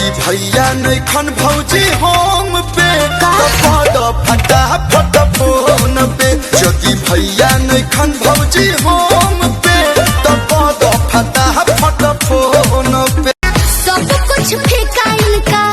जदि भैया नहीं खन भौजी होम पे फटा फटा फोन पे जदि भैया नहीं खन भौजी होम पे फटा फटा फोन पे सब कुछ फीका इनका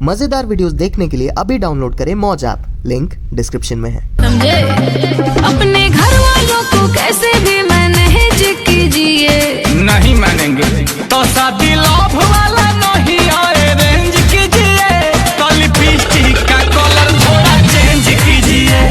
मजेदार वीडियोस देखने के लिए अभी डाउनलोड करें मौज ऐप, लिंक डिस्क्रिप्शन में है। समझे? अपने घर वालों को कैसे भी मैनेज कीजिए। नहीं मानेंगे तो शादी लव वाला नहीं अरेंज कीजिए, तो लिपस्टिक का कलर थोड़ा चेंज कीजिए।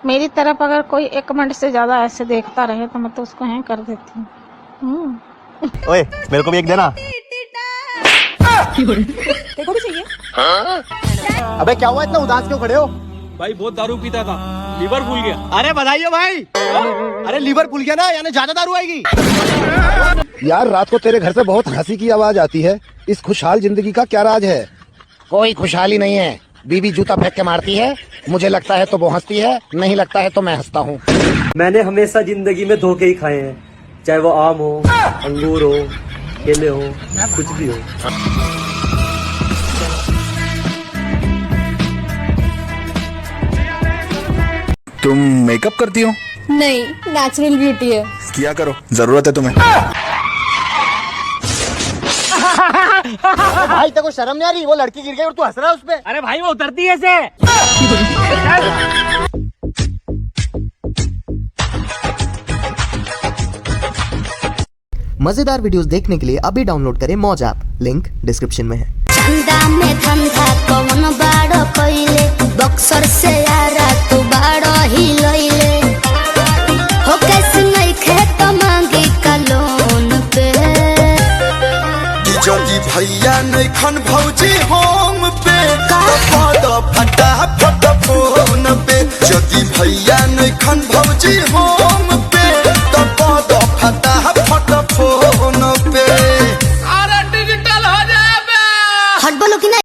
मेरी तरफ अगर कोई 1 मिनट से ज्यादा ऐसे देखता रहे तो मैं तो उसको हैंग कर देती हूँ। ओए मेरे को भी एक देना। देखो भी चाहिए। अबे क्या हुआ, इतना उदास क्यों खड़े हो? भाई बहुत दारू पीता था, लीवर फूल गया। अरे बधाई हो भाई। अरे लीवर फूल गया ना, यानी ज्यादा दारू आएगी। यार रात को तेरे घर से बहुत हंसी की आवाज आती है, इस खुशहाल जिंदगी का क्या राज है? कोई खुशहाली नहीं है, बीवी जूता फेंक के मारती है, मुझे लगता है तो वो हंसती है, नहीं लगता है तो मैं हंसता हूँ। मैंने हमेशा जिंदगी में धोखे ही खाए हैं, चाहे वो आम हो, अंगूर हो, केले हो, कुछ भी हो। तुम मेकअप करती हो? नहीं, नेचुरल ब्यूटी है। किया करो, जरूरत है तुम्हें। भाई तेरे को शर्म नहीं आ रही? वो लड़की गिर गई और तू हंस रहा है उस पे। अरे भाई वो उतरती है ऐसे। मजेदार वीडियोस देखने के लिए अभी डाउनलोड करें मौज ऐप, लिंक डिस्क्रिप्शन में है। चंदा में धंधा कौन बाड़ो कइले, बक्सर से यारा तू बाड़ो ही लइले हो, कैसे नहीं खेत मांगी का लोन पे जदि भैया नहीं खन भौजी होम पे फटा फटा फोन पे जदि भैया नहीं खन भौजी होम पे फटा फटा फोन पे। अरे डिजिटल हो जाए हट बोलो कि नहीं।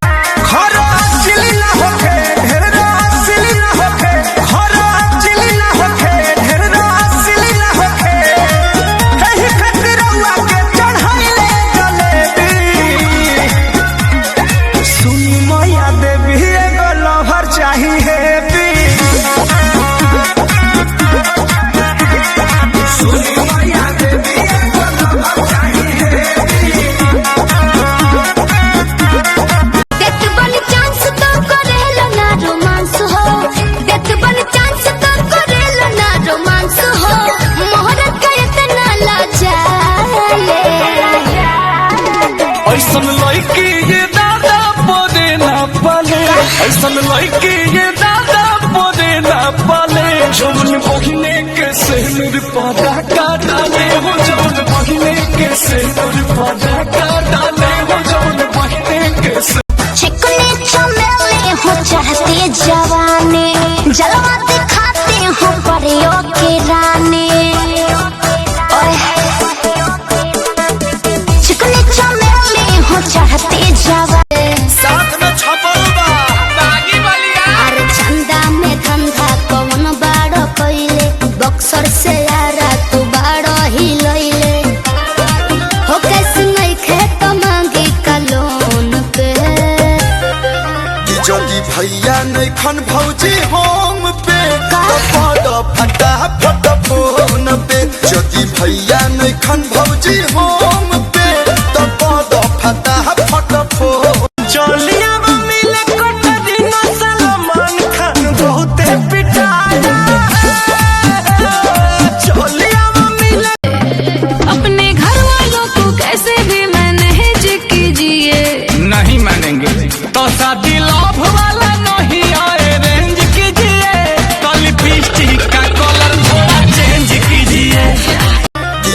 ऐसन लड़की ये दादा पोदे ना पाले, ऐसन लड़की ये दादा पोदे ना पाले, जौन बहिने के सिर पादा का डाले हो, जौन बहिने के सिर पादा का डाले हो, जौन बहिने के सिर। चिकने चमेली हो चाहती जवानी, जलवा दिखाती हूँ परियों की रानी। चिकने चमेली हो चाहती जवानी, साथ में छपलबा बागी वालिया। अरे चंदा में धंधा कौन बाड़ो कइले, बक्सर से यारा तू बाड़ो ही लइले हो, कैसे नहीं खेत मांगी का लोन पे। जदि भैया नहीं खन भौजी होम पे तो पद फटा फट फोन पे जदि भैया नहीं खन भौजी होम पे तो पद फटा फट फोन चलिया मिले कट दिन सलमान खान बहुते पिटाया चलिया मिले अपने घर वालों को कैसे भी मैनेज कीजिए। नहीं मानेंगे तो शादी लव वाला नहीं आए रेंज कीजिए तो लिपस्टिक का कलर थोड़ा चेंज कीजिए।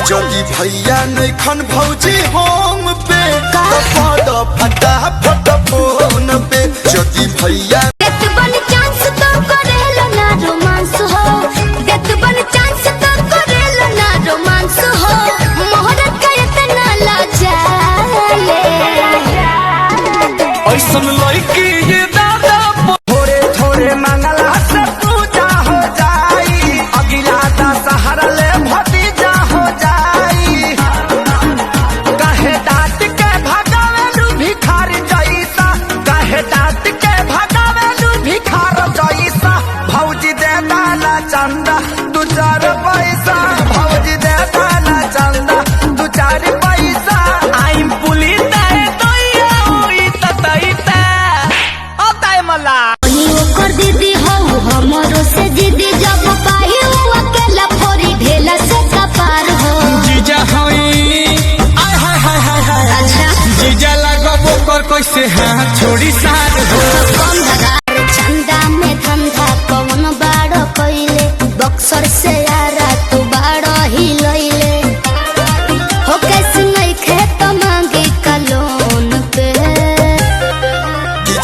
जदि भैया नहीं खन भौजी होम पे तो पद फटा फट फोन पे जदि भैया देत बन चांस तो करेला ना रोमांस हो देत बन चांस तो करेला ना रोमांस हो मोहरत का इतना लाजाले ऐसन लड़की ये दादा थोड़े थोड़े मंगला से पूजा हो जाई अगिला दशहरा ले भतीजा हो जाई कहे डांट के भगावे लू भिखार जैसा कहे डांट के भगावे लू भिखार जैसा भौजी दे दाना चंदा दू चार पैसा भौजी दे दाना चंदा दू चार पैसा आई पुलिस दे दैया होई ततैता अतै मला कर दीदी हो हमरो से दीदी जब पाही हो अकेला फोरी ढेला से कपार हो जीजा होई आय हाय हाय हाय हाय अच्छा जीजा लगबो कर कैसे हाथ छोड़ी सार हो कम धगार चंदा में धंधा कौन बाड़ो कइले बक्सर से यारा तू बाड़ो ही लइले हो कैसे नहीं खेत मांगे कलोन पे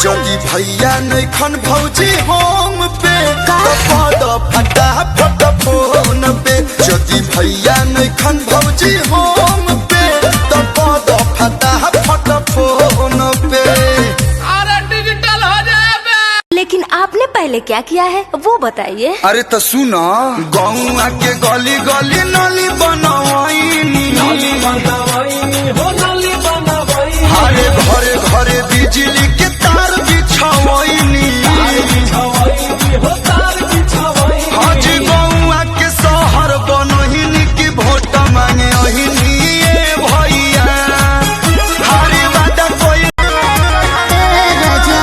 जदि भैया नहीं खन भौजी होम पे तो पद फटा फट फोन पे जदि भैया नहीं खन भौजी होम पे तो पद फटा फट फोन पे अरे डिजिटल हो जाए लेकिन आपने पहले क्या किया है वो बताइए। अरे तो सुनो गौआ के गली गली नली बनवाईनी हो नाली बनवाई हरे घरे घरे बिजली के तार बिछवाईनी हो तार बिछवाई आज गौआ के शहर बनहिनी की वोट मांगे अहिनी ए भैया हरे वादा कोई राजा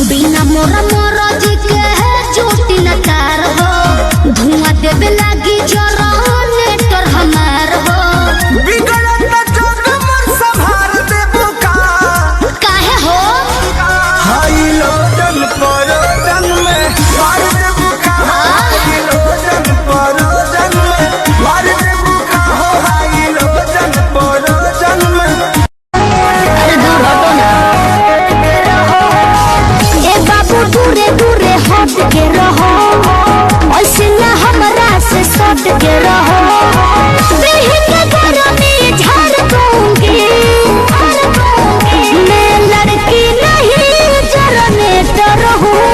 बिना मोरा मोरा जी के झूठी न तार हो धुआं देवे लागी जरा नेटर हमार हो बिगड़त जग मन संभार दे बुका काहे हो हाई लोडन परोडन में मार दे बुका हाई लोडन परोडन में मार दे बुका हो हाई लोडन परोडन में अरे दूर हटो ना ए बाबू दूरे दूरे हट के रहो ऐसे ना हमरा से सट के रहो देह के गरमी झाड़ दूंगी मैं लड़की नहीं जरने डरहूं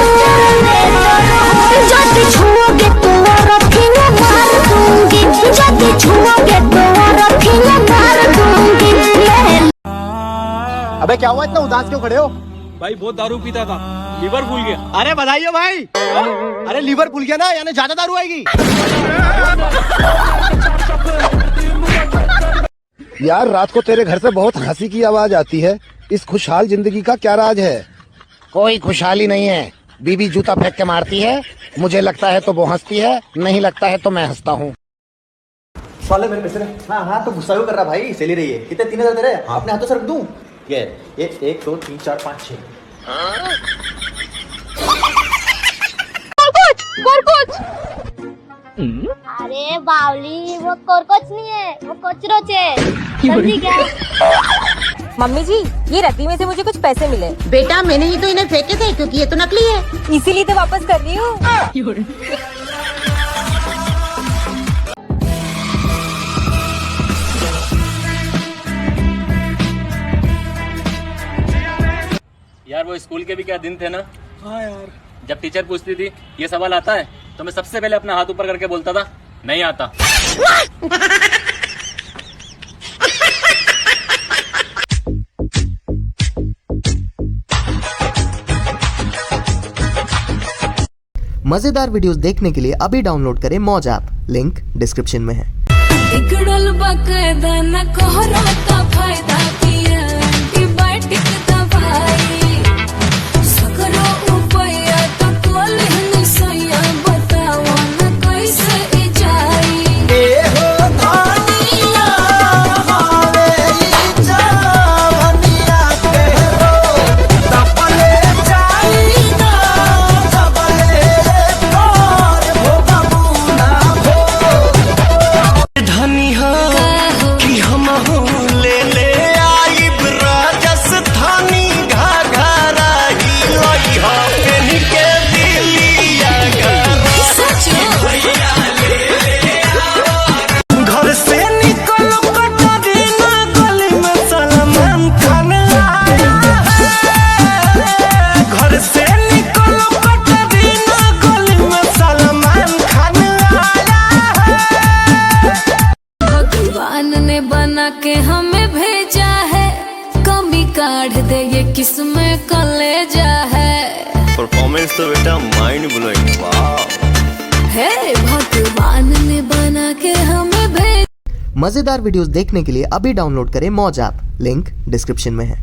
जब छुओगे तो रखेंगे मार दूंगी जब छुओगे तो रखेंगे मार दूंगी अबे क्या हुआ इतना उदास क्यों खड़े हो? भाई बहुत दारू पीता था लीवर फूल गया। अरे बधाई हो भाई। अरे लीवर फूल गया ना यानी ज्यादा दारू आएगी। यार रात को तेरे घर से बहुत हंसी की आवाज आती है। इस खुशहाल जिंदगी का क्या राज है? कोई खुशहाली नहीं है। बीबी जूता फेंक के मारती है, मुझे लगता है तो वो हंसती है, नहीं लगता है तो मैं हंसता हूँ। साले मेरे पैसे हाँ हाँ तो गुस्सा क्यों कर रहा भाई? चली रही है कितने 3000 दे रहे हैं अपने हाथों से रख दूं? ये 1 2 3 4 5 6 अरे बावली वो कोरकोच नहीं है वो कोचरोच है समझी क्या? मम्मी जी ये रद्दी में से मुझे कुछ पैसे मिले। बेटा मैंने ही तो इन्हें फेंके थे क्योंकि ये तो नकली है, इसीलिए तो वापस कर रही हूँ। यार वो स्कूल के भी क्या दिन थे ना। हाँ यार जब टीचर पूछती थी ये सवाल आता है तो मैं सबसे पहले अपना हाथ ऊपर करके बोलता था नहीं आता। मजेदार वीडियोस देखने के लिए अभी डाउनलोड करें मौज ऐप, लिंक डिस्क्रिप्शन में है। बिगड़ल बकायदा न कोहराता फायदा किया एंटीबायोटिक दवाई सकरो उपाया तो कोल निसैया बताओ न कैसे ई जाई ए हो धनिया हवे ई जवनिया के रो तपले जाई ना तपले तोर हो बबूना हो धनी हो कि हम हो ले आई राजस्थानी घाघरा ही लई हो पेन के दिलिया घर से निकलो कटरीना गली में सलमान खान आया है। घर से निकलो कटरीना गली में सलमान खान आया है। भगवान ने बना के हमें भेजा है कमी काढ़ दे ये किसमें कलेजा है परफॉर्मेंस तो बेटा माइंड ब्लोइंग वाह हे भगवान ने बना के हमें भेजा। मजेदार वीडियोस देखने के लिए अभी डाउनलोड करें मौज ऐप, लिंक डिस्क्रिप्शन में है।